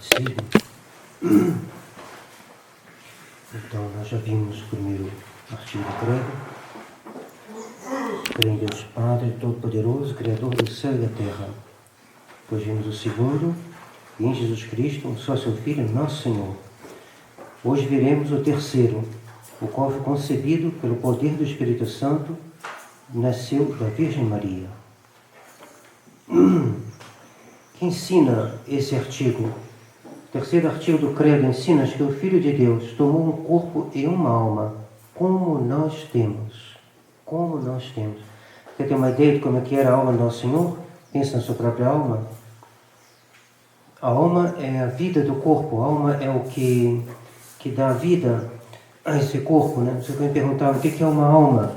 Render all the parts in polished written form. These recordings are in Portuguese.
catecismo. Então, nós já vimos o primeiro artigo do credo. Creio em Deus Padre Todo-Poderoso, Criador do céu e da terra. Depois vimos o segundo, e em Jesus Cristo, um só seu Filho, nosso Senhor. Hoje veremos o terceiro, o qual foi concebido pelo poder do Espírito Santo, nasceu da Virgem Maria. Que ensina esse artigo? O terceiro artigo do credo ensina que o Filho de Deus tomou um corpo e uma alma, como nós temos. Como nós temos. Você tem uma ideia de como é que era a alma do Nosso Senhor? Pensa na sua própria alma. A alma é a vida do corpo. A alma é o que dá vida a esse corpo, né? Você vai me perguntar o que é uma alma.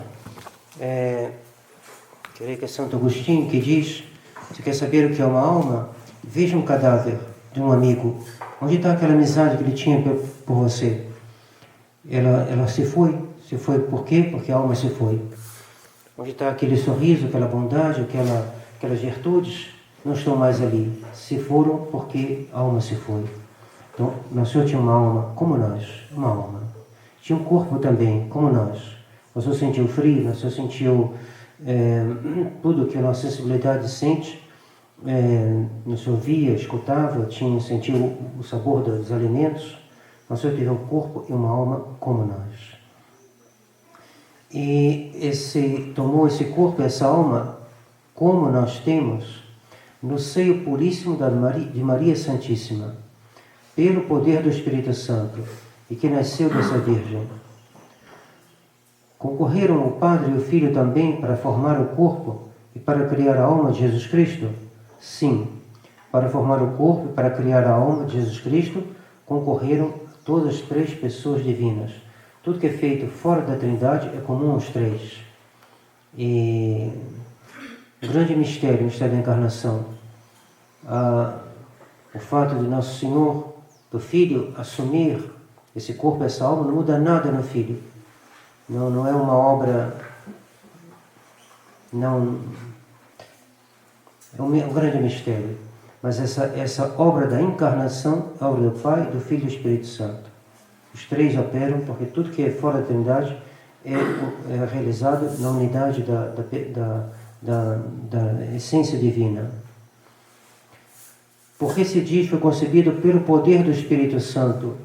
Creio que é Santo Agostinho que diz: você quer saber o que é uma alma? Veja um cadáver de um amigo. Onde está aquela amizade que ele tinha por você? Ela se foi. Se foi por quê? Porque a alma se foi. Onde está aquele sorriso, aquela bondade, aquelas virtudes? Não estão mais ali. Se foram porque a alma se foi. Então, Nosso Senhor tinha uma alma como nós. Uma alma. Tinha um corpo também, como nós. Nosso Senhor sentiu frio, Nosso Senhor sentiu tudo que a nossa sensibilidade sente. Nosso Senhor via, escutava, sentiu o sabor dos alimentos. Nosso Senhor teve um corpo e uma alma como nós. E tomou esse corpo, essa alma, como nós temos, no seio puríssimo de Maria Santíssima, pelo poder do Espírito Santo, e que nasceu dessa Virgem. Concorreram o Padre e o Filho também para formar o corpo e para criar a alma de Jesus Cristo? Sim, para formar o corpo e para criar a alma de Jesus Cristo, concorreram todas as três pessoas divinas. Tudo que é feito fora da Trindade é comum aos três. E o grande mistério, o mistério da encarnação, o fato de Nosso Senhor, do Filho, assumir esse corpo, essa alma, não muda nada no Filho. Não é uma obra, é um grande mistério. Mas essa obra da encarnação é a obra do Pai, do Filho e do Espírito Santo. Os três operam, porque tudo que é fora da Trindade é realizado na unidade da essência divina. Porque se diz foi concebido pelo poder do Espírito Santo.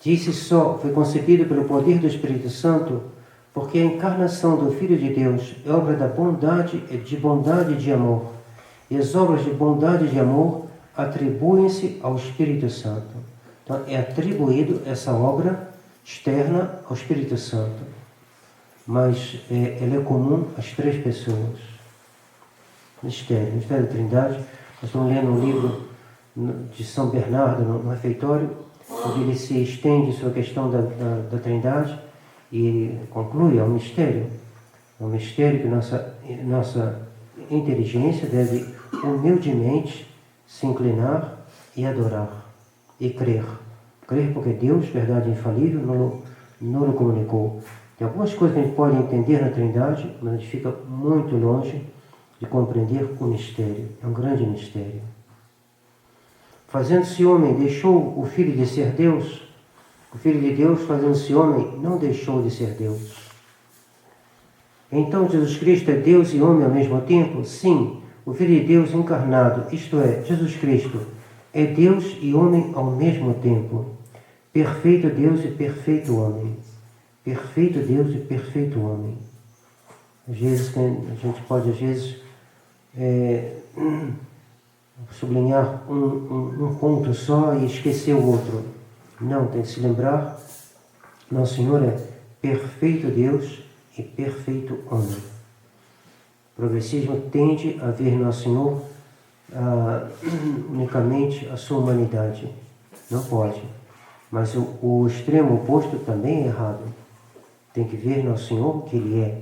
Disse só, foi concebido pelo poder do Espírito Santo, porque a encarnação do Filho de Deus é obra da bondade e de amor. E as obras de bondade e de amor atribuem-se ao Espírito Santo. Então, é atribuído essa obra externa ao Espírito Santo. Mas ela é comum às três pessoas. Mistério da Trindade. Nós estamos lendo um livro de São Bernardo, no refeitório, onde ele se estende sobre a questão da Trindade e conclui, é um mistério. É um mistério que nossa inteligência deve humildemente se inclinar e adorar e crer. Crer porque Deus, verdade infalível, não nos comunicou. Tem algumas coisas que a gente pode entender na Trindade, mas a gente fica muito longe de compreender o mistério. É um grande mistério. Fazendo-se homem, deixou o Filho de ser Deus? O Filho de Deus, fazendo-se homem, não deixou de ser Deus. Então, Jesus Cristo é Deus e homem ao mesmo tempo? Sim, o Filho de Deus encarnado, isto é, Jesus Cristo, é Deus e homem ao mesmo tempo. Perfeito Deus e perfeito homem. Perfeito Deus e perfeito homem. Às vezes, a gente pode, sublinhar um ponto só e esquecer o outro. Não, tem que se lembrar, Nosso Senhor é perfeito Deus e perfeito homem. O progressismo tende a ver Nosso Senhor unicamente a sua humanidade. Não pode. Mas o extremo oposto também é errado. Tem que ver Nosso Senhor que Ele é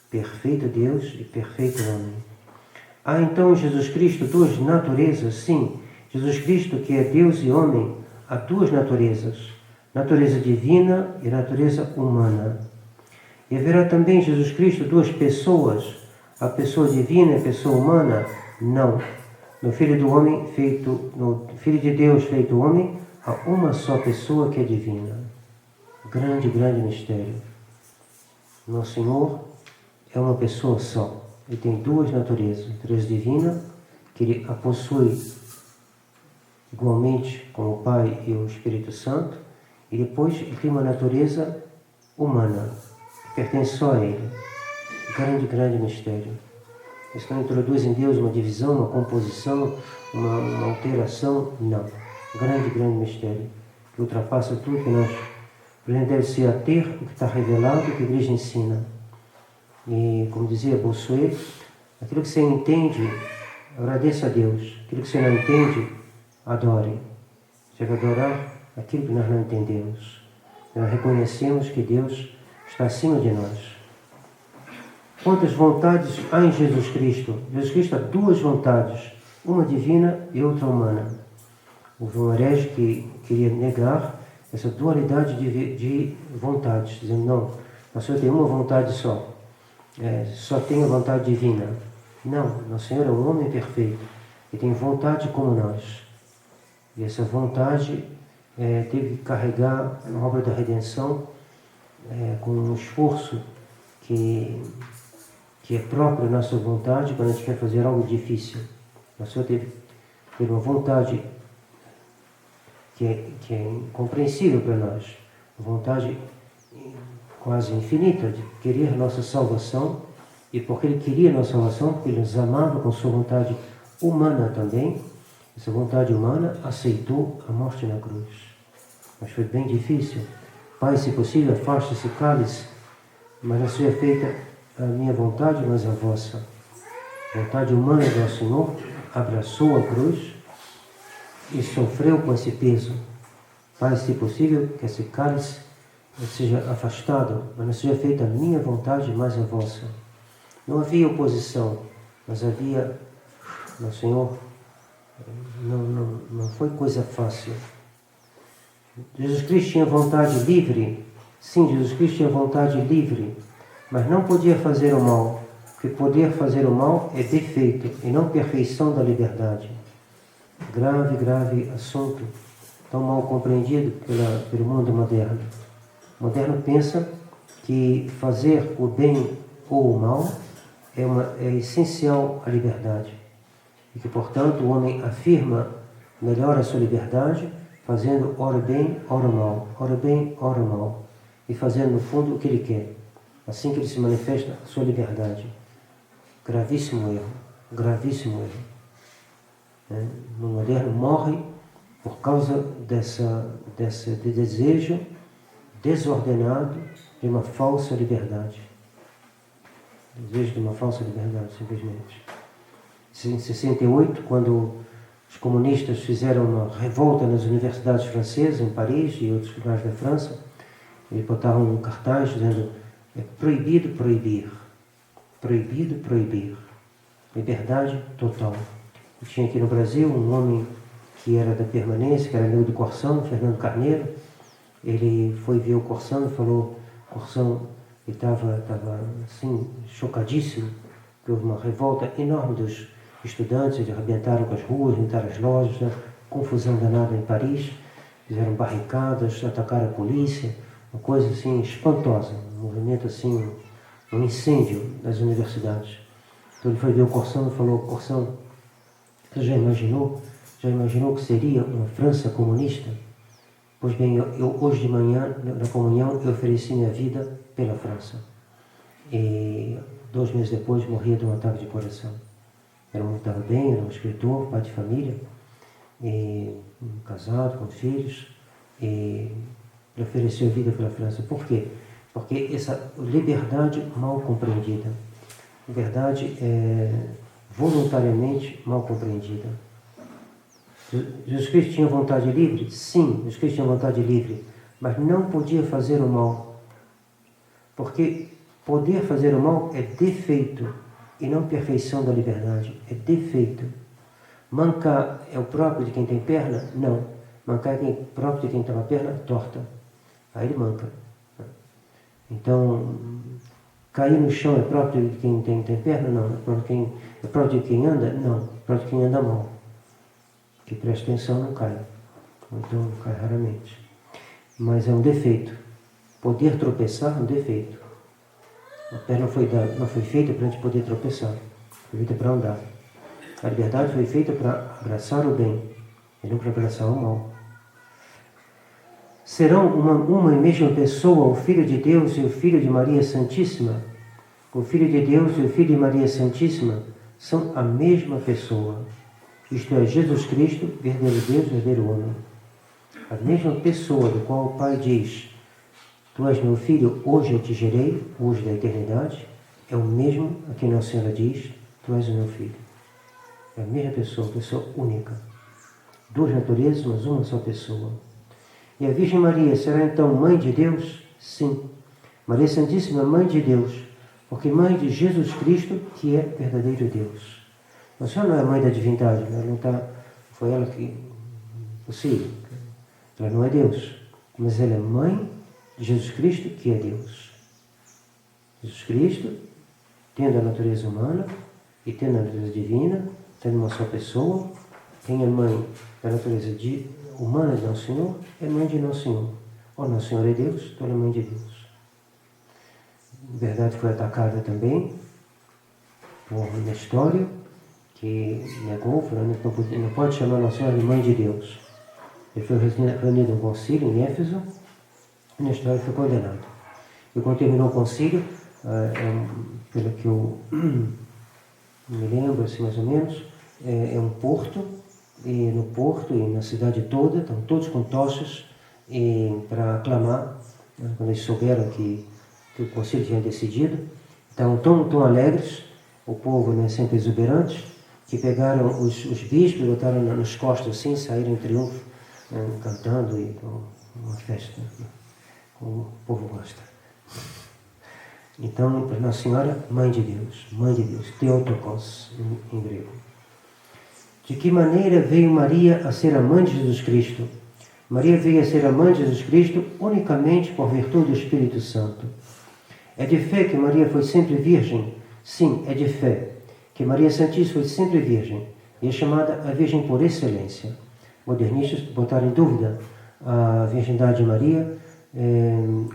perfeito Deus e perfeito homem. Há então em Jesus Cristo duas naturezas? Sim, Jesus Cristo, que é Deus e homem, há duas naturezas, natureza divina e natureza humana. E haverá também em Jesus Cristo duas pessoas, a pessoa divina e a pessoa humana? Não. no Filho do Homem feito, no Filho de Deus feito homem, há uma só pessoa que é divina. Grande, grande mistério. Nosso Senhor é uma pessoa só. Ele tem duas naturezas. A natureza divina, que ele a possui igualmente com o Pai e o Espírito Santo, e depois ele tem uma natureza humana, que pertence só a ele. Grande, grande mistério. Isso não introduz em Deus uma divisão, uma composição, uma alteração, não. Grande, grande mistério, que ultrapassa tudo que nós deve ser a ter o que está revelado, o que a Igreja ensina. E, como dizia Bossuet, aquilo que você entende, agradeça a Deus. Aquilo que você não entende, adore. Você vai adorar aquilo que nós não entendemos. Nós reconhecemos que Deus está acima de nós. Quantas vontades há em Jesus Cristo? Jesus Cristo há duas vontades, uma divina e outra humana. Houve um herege que queria negar essa dualidade de vontades, dizendo, não, Nosso Senhor tem uma vontade só, só tem a vontade divina. Não, Nosso Senhor é um homem perfeito, e tem vontade como nós. E essa vontade teve que carregar a obra da redenção com um esforço que é próprio da nossa vontade quando a gente quer fazer algo difícil. Nosso Senhor teve uma vontade que é incompreensível para nós, uma vontade quase infinita de querer nossa salvação, e porque Ele queria nossa salvação, porque Ele nos amava com sua vontade humana também, essa vontade humana aceitou a morte na cruz. Mas foi bem difícil. Pai, se possível, afaste esse cálice, mas não seja feita a minha vontade, mas a vossa. A vontade humana do Senhor abraçou a cruz e sofreu com esse peso. Pai, se possível, que esse cálice seja afastado, mas não seja feita a minha vontade, mas a vossa. Não havia oposição, mas havia, meu Senhor, não foi coisa fácil. Jesus Cristo tinha vontade livre. Sim, Jesus Cristo tinha vontade livre, mas não podia fazer o mal, porque poder fazer o mal é defeito e não perfeição da liberdade. Grave, grave assunto, tão mal compreendido pelo mundo moderno. O moderno pensa que fazer o bem ou o mal é essencial à liberdade. E que, portanto, o homem afirma melhor a sua liberdade, fazendo ora bem, ora mal, ora bem, ora mal, e fazendo, no fundo, o que ele quer. Assim que ele se manifesta a sua liberdade. Gravíssimo erro, gravíssimo erro. No moderno morre por causa desse desejo desordenado de uma falsa liberdade. Desejo de uma falsa liberdade, simplesmente. Em 68, quando os comunistas fizeram uma revolta nas universidades francesas, em Paris e outros lugares da França, eles botavam um cartaz dizendo: é proibido proibir. Proibido proibir. Liberdade total. E tinha aqui no Brasil um homem que era da Permanência, que era amigo do Corsão, Fernando Carneiro. Ele foi ver o Corsão e falou: Corsão, ele estava assim, chocadíssimo, que houve uma revolta enorme dos estudantes, eles arrebentaram com as ruas, arrebentaram as lojas, né? Confusão danada em Paris, fizeram barricadas, atacaram a polícia, uma coisa assim espantosa, um movimento assim, um incêndio das universidades. Então ele foi ver o Corsão e falou: Corsão, você já imaginou o que seria uma França comunista? Pois bem, eu hoje de manhã, na comunhão, eu ofereci minha vida pela França. E 2 meses depois morria de um ataque de coração. Estava bem, era um escritor, pai de família, e casado, com filhos, e ele ofereceu a vida pela França. Por quê? Porque essa liberdade mal compreendida, liberdade voluntariamente mal compreendida. Jesus Cristo tinha vontade livre? Sim, Jesus Cristo tinha vontade livre, mas não podia fazer o mal, porque poder fazer o mal é defeito e não perfeição da liberdade, é defeito. Mancar é o próprio de quem tem perna? Não. Mancar é o próprio de quem tem uma perna torta. Aí ele manca. Então, cair no chão é próprio de quem tem perna? Não. É próprio de quem anda? Não. É próprio de quem anda mal. que presta atenção não cai, ou então cai raramente. Mas é um defeito. Poder tropeçar é um defeito. A pé não foi feita para a gente poder tropeçar, foi feita para andar. A liberdade foi feita para abraçar o bem, e não para abraçar o mal. Serão uma e mesma pessoa o Filho de Deus e o Filho de Maria Santíssima? O Filho de Deus e o Filho de Maria Santíssima são a mesma pessoa. Isto é, Jesus Cristo, verdadeiro Deus, verdadeiro homem. A mesma pessoa do qual o Pai diz: Tu és meu filho, hoje eu te gerei, hoje da eternidade, é o mesmo a quem Nossa Senhora diz: Tu és o meu filho. É a mesma pessoa única. Duas naturezas, mas uma só pessoa. E a Virgem Maria será então Mãe de Deus? Sim. Maria Santíssima, Mãe de Deus, porque Mãe de Jesus Cristo, que é verdadeiro Deus. A senhora não é Mãe da divindade, ela não está, foi ela que, possível, ela não é Deus, mas ela é Mãe de Jesus Cristo, que é Deus. Jesus Cristo, tendo a natureza humana e tendo a natureza divina, tendo uma só pessoa, quem é Mãe da natureza humana de Nosso Senhor, é Mãe de Nosso Senhor. Ó, Nosso Senhor é Deus, então ela é Mãe de Deus. Na verdade, foi atacada também por Nestório, que negou, falando que não pode chamar Nossa Senhora de Mãe de Deus. Ele foi reunido um concílio em Éfeso, e Nestório foi condenado. E quando terminou o concílio, pelo que eu me lembro, assim, mais ou menos, é um porto, e no porto e na cidade toda, estão todos com tochas para aclamar, né, quando eles souberam que o concílio tinha decidido. Estavam tão alegres, o povo, né, sempre exuberante, que pegaram os bispos, botaram nas costas assim, saíram em triunfo, cantando e uma festa, né, como o povo gosta. Então, para Nossa Senhora, Mãe de Deus, Theotokos em grego. De que maneira veio Maria a ser a Mãe de Jesus Cristo? Maria veio a ser a Mãe de Jesus Cristo unicamente por virtude do Espírito Santo. É de fé que Maria foi sempre virgem? Sim, é de fé que Maria Santíssima foi sempre virgem e é chamada a Virgem por excelência. Modernistas botaram em dúvida a virgindade de Maria,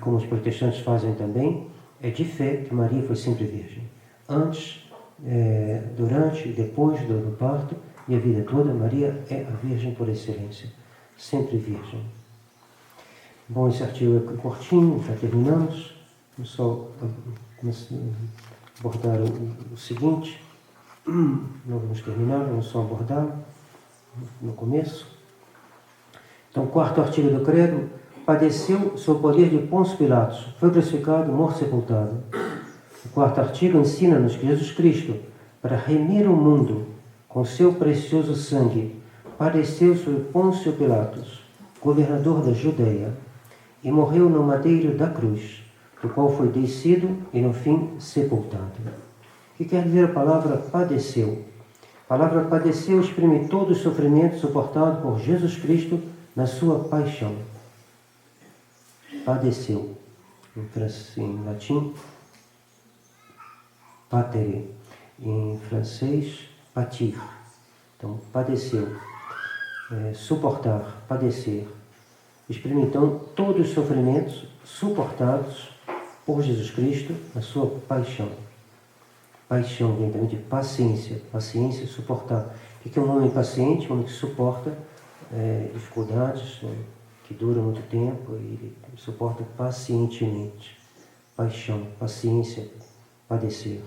como os protestantes fazem também. É de fé que Maria foi sempre virgem. Antes, durante e depois do parto e a vida toda, Maria é a Virgem por excelência. Sempre virgem. Bom, esse artigo é curtinho, já terminamos. Vamos só abordar o seguinte. Não vamos terminar, vamos só abordá-lo no começo. Então, quarto artigo do credo: padeceu sob o poder de Pôncio Pilatos, foi crucificado, morto, sepultado. O quarto artigo ensina-nos que Jesus Cristo, para remir o mundo com seu precioso sangue, padeceu sob Pôncio Pilatos, governador da Judeia, e morreu no madeiro da cruz, do qual foi descido e no fim sepultado. O que quer dizer a palavra padeceu? A palavra padeceu exprime todo o sofrimento suportado por Jesus Cristo na sua paixão. Padeceu. Em latim, patere. Em francês, patir. Então, padeceu. Suportar, padecer. Exprime, então, todos os sofrimentos suportados por Jesus Cristo na sua paixão. Paixão vem também de paciência. Paciência, suportar. O que é um homem paciente? Um homem que suporta dificuldades, né, que duram muito tempo, e ele suporta pacientemente. Paixão, paciência, padecer.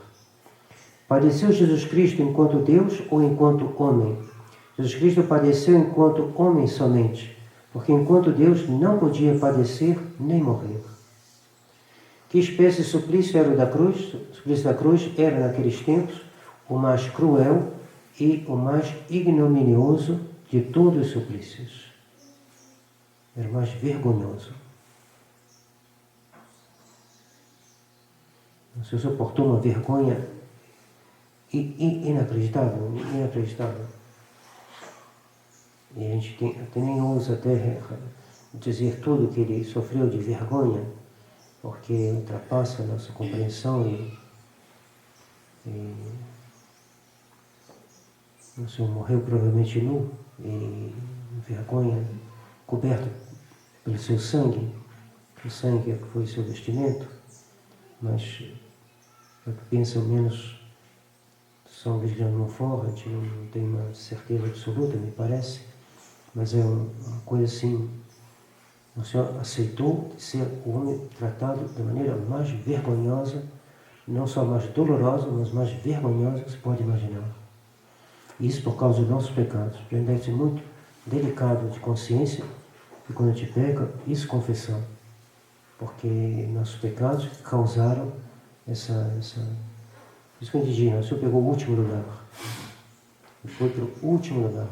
Padeceu Jesus Cristo enquanto Deus ou enquanto homem? Jesus Cristo padeceu enquanto homem somente, porque enquanto Deus não podia padecer nem morrer. Que espécie de suplício era o da cruz? O suplício da cruz era, naqueles tempos, o mais cruel e o mais ignominioso de todos os suplícios. Era o mais vergonhoso. Você suportou uma vergonha inacreditável. E a gente até nem ousa dizer tudo que ele sofreu de vergonha, porque ultrapassa a nossa compreensão o Senhor morreu provavelmente nu, e vergonha, coberto pelo seu sangue, o sangue foi seu vestimento, mas eu penso ao menos São Luís de Montfort, a gente não tem uma certeza absoluta, me parece, mas é uma coisa assim, o Senhor aceitou ser o homem tratado da maneira mais vergonhosa, não só mais dolorosa, mas mais vergonhosa que se pode imaginar. Isso por causa dos nossos pecados. A gente deve ser muito delicado de consciência, e quando a gente peca, isso confessar. Porque nossos pecados causaram essa... Isso que a gente diz, o Senhor pegou o último lugar. E foi para o último lugar.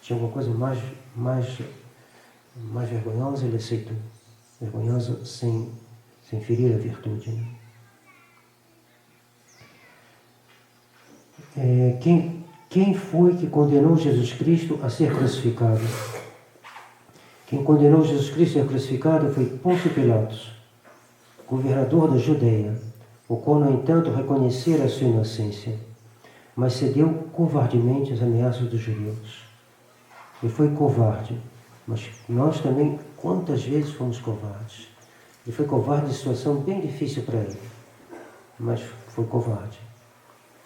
Tinha alguma coisa mais vergonhosa, ele aceitou. Vergonhosa sem ferir a virtude. Né? Quem foi que condenou Jesus Cristo a ser crucificado? Quem condenou Jesus Cristo a ser crucificado foi Pôncio Pilatos, governador da Judeia, o qual, no entanto, reconhecera a sua inocência, mas cedeu covardemente às ameaças dos judeus. Ele foi covarde, mas nós também, quantas vezes fomos covardes? Ele foi covarde em situação bem difícil para ele, mas foi covarde.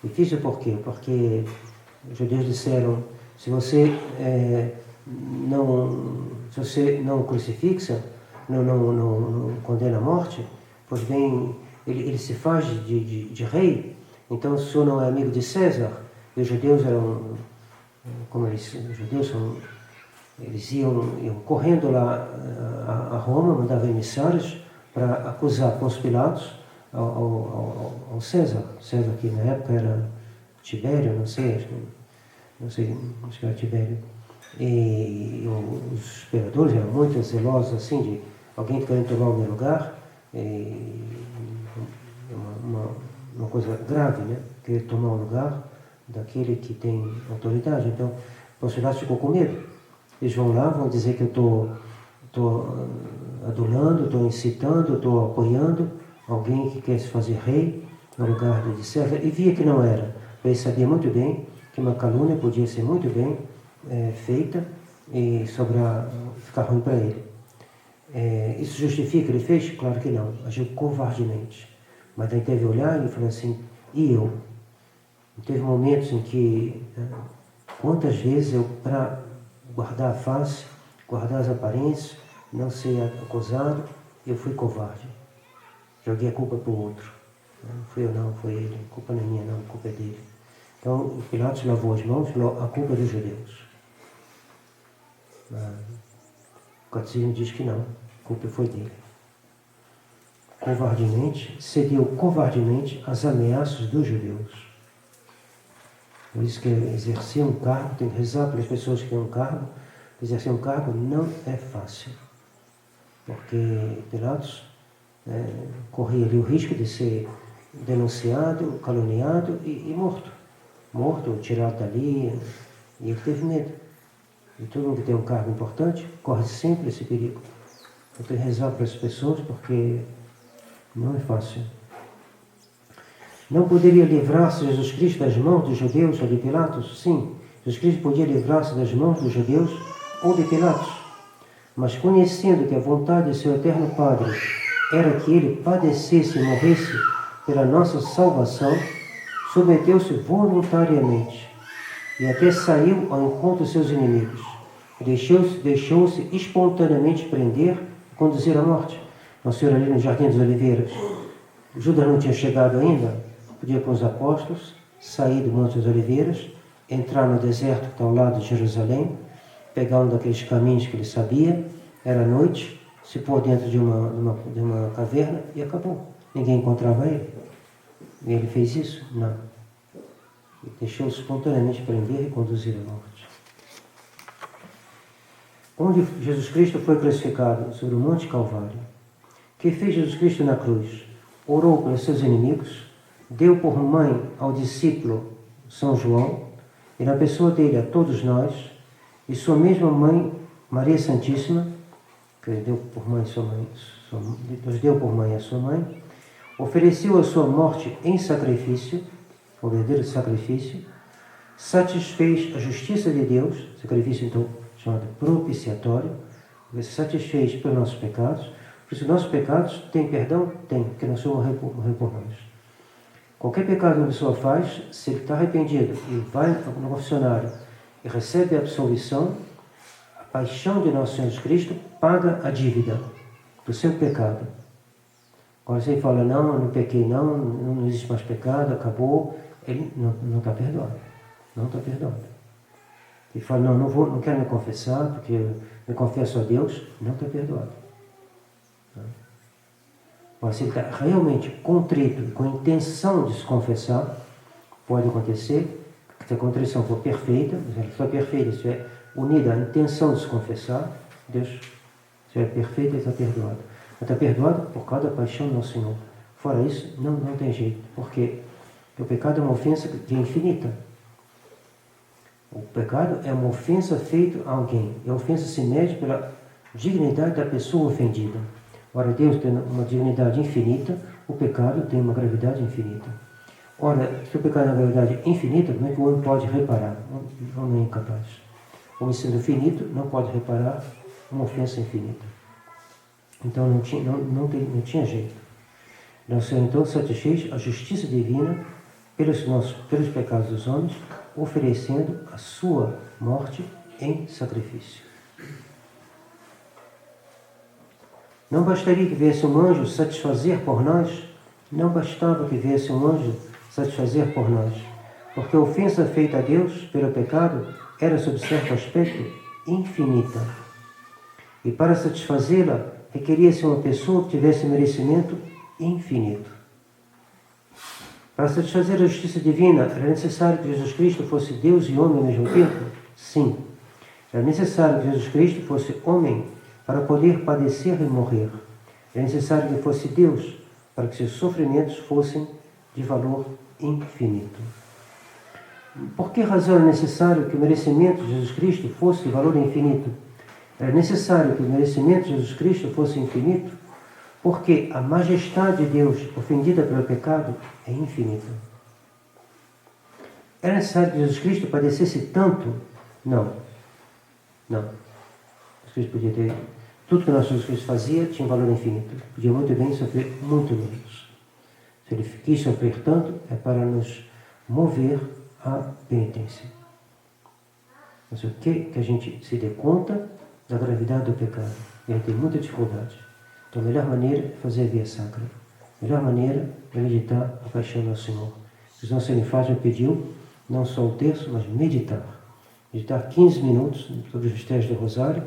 Difícil por quê? Porque os judeus disseram, se você não crucifixa, não condena a morte, pois bem, ele se faz de rei, então o senhor não é amigo de César. E os judeus eram, eles iam correndo lá a Roma, mandavam emissários para acusar Pôncio Pilatos ao César. César, que na época era Tibério, não sei, acho que era Tibério. E os imperadores eram muito zelosos, assim, de alguém querendo tomar o meu lugar. Uma coisa grave, né? Querer tomar o lugar daquele que tem autoridade. Então, Pôncio Pilatos ficou com medo. Eles vão lá, vão dizer que eu estou adulando, estou incitando, estou apoiando alguém que quer se fazer rei no lugar de César. E via que não era. Ele sabia muito bem que uma calúnia podia ser muito bem feita e ficar ruim para ele. Isso justifica o que ele fez? Claro que não. Agiu covardemente. Mas daí teve olhar e falou assim, e eu? Teve momentos em que, quantas vezes eu, para guardar a face, guardar as aparências, não ser acusado, eu fui covarde. Joguei a culpa para o outro. Não fui eu não, foi ele. A culpa não é minha não, a culpa é dele. Então, Pilatos lavou as mãos e falou, a culpa é dos judeus. O catecismo diz que não, a culpa foi dele. Cedeu covardemente às ameaças dos judeus. Por isso que exercer um cargo, tem que rezar pelas pessoas que têm um cargo, exercer um cargo não é fácil. Porque Pilatos corria ali o risco de ser denunciado, caluniado e morto. Morto, tirado dali, e ele teve medo. E todo mundo que tem um cargo importante corre sempre esse perigo. Eu tenho que rezar para as pessoas porque não é fácil. Não poderia livrar-se Jesus Cristo das mãos dos judeus ou de Pilatos? Sim, Jesus Cristo podia livrar-se das mãos dos judeus ou de Pilatos. Mas conhecendo que a vontade de seu eterno Padre era que ele padecesse e morresse pela nossa salvação, submeteu-se voluntariamente e até saiu ao encontro de seus inimigos. Deixou-se espontaneamente prender e conduzir à morte. Nossa Senhora ali no Jardim das Oliveiras. Judas não tinha chegado ainda, podia com os apóstolos sair do Monte das Oliveiras, entrar no deserto que está ao lado de Jerusalém, pegar um daqueles caminhos que ele sabia, era noite, se pôr dentro de uma caverna e acabou. Ninguém encontrava ele. E ele fez isso? Não. Ele deixou-se espontaneamente prender e conduzir à morte. Onde Jesus Cristo foi crucificado? Sobre o Monte Calvário. O que fez Jesus Cristo na cruz? Orou pelos seus inimigos, deu por mãe ao discípulo São João, e na pessoa dele a todos nós, e sua mesma mãe, Maria Santíssima, que deu por mãe sua mãe, nos deu por mãe a sua mãe, ofereceu a sua morte em sacrifício, o verdadeiro sacrifício, satisfez a justiça de Deus, sacrifício então chamado propiciatório, porque se satisfez pelos nossos pecados. Por isso, nossos pecados têm perdão? Tem, porque não Senhor morreu por nós. Qualquer pecado que a pessoa faz, se ele está arrependido e vai no confessionário e recebe a absolvição, a paixão de nosso Senhor Jesus Cristo paga a dívida do seu pecado. Agora você fala, não, eu não pequei, não existe mais pecado, acabou, ele não está perdoado. Não está perdoado. Ele fala, não quero me confessar, porque eu me confesso a Deus, não está perdoado. Mas se ele está realmente contrito, com intenção de se confessar, pode acontecer, se a contrição for perfeita, se ela for perfeita, se estiver unida à intenção de se confessar, Deus, se é perfeito, ele está perdoado. Está perdoado por causa da paixão do nosso Senhor. Fora isso, não tem jeito. Por quê? Porque o pecado é uma ofensa de infinita. O pecado é uma ofensa feita a alguém. E a ofensa se mede pela dignidade da pessoa ofendida. Ora, Deus tem uma dignidade infinita, o pecado tem uma gravidade infinita. Ora, se o pecado é uma gravidade infinita, como é que o homem pode reparar? O homem é incapaz. O homem sendo finito não pode reparar uma ofensa infinita. Então não tinha jeito. Nosso Senhor então satisfez a justiça divina pelos pecados dos homens, oferecendo a sua morte em sacrifício. Não bastaria que viesse um anjo satisfazer por nós? Não bastava que viesse um anjo satisfazer por nós, porque a ofensa feita a Deus pelo pecado era, sob certo aspecto, infinita. E para satisfazê-la, requeria-se uma pessoa que tivesse merecimento infinito. Para satisfazer a justiça divina, era necessário que Jesus Cristo fosse Deus e homem ao mesmo tempo? Sim. Era necessário que Jesus Cristo fosse homem para poder padecer e morrer. Era necessário que fosse Deus para que seus sofrimentos fossem de valor infinito. Por que razão é necessário que o merecimento de Jesus Cristo fosse de valor infinito? Era necessário que o merecimento de Jesus Cristo fosse infinito, porque a majestade de Deus, ofendida pelo pecado, é infinita. Era necessário que Jesus Cristo padecesse tanto? Não. Jesus Cristo podia ter... Tudo que o nosso Jesus Cristo fazia tinha valor infinito. Podia muito bem sofrer muito menos. Se ele quis sofrer tanto, é para nos mover à penitência. Mas o que a gente se dê conta da gravidade do pecado? E aí tem muita dificuldade. Então a melhor maneira é fazer a via sacra. A melhor maneira é meditar a paixão do nosso Senhor. O nosso Senhor Fátima pediu, não só o terço, mas meditar. Meditar 15 minutos sobre os mistérios do Rosário,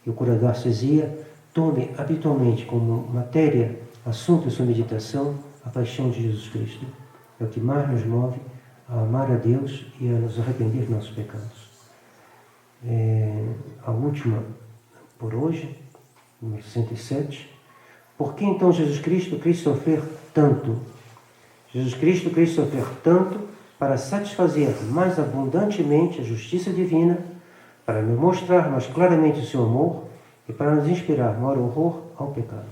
e o curador da arcesia tome habitualmente como matéria, assunto da sua meditação, a paixão de Jesus Cristo. É o que mais nos move a amar a Deus e a nos arrepender dos nossos pecados. A última por hoje, número 107. Por que então Jesus Cristo quis sofrer tanto? Jesus Cristo quis sofrer tanto para satisfazer mais abundantemente a justiça divina, para nos mostrar mais claramente o seu amor e para nos inspirar maior horror ao pecado.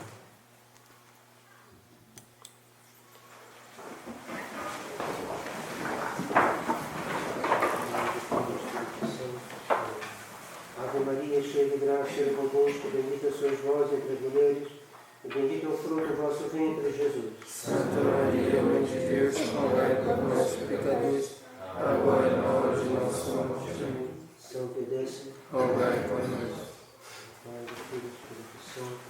Ave Maria, cheia de graça, Ele é convosco, bendita sois vós entre as mulheres, e bendito é o fruto do vosso ventre, Jesus. Santa Maria, Mãe de Deus, rogai por nós, pecadores, agora e na hora de nossa morte. Amém. São Pedro, Rogai por nós. Pai do Filho e do Espírito Santo.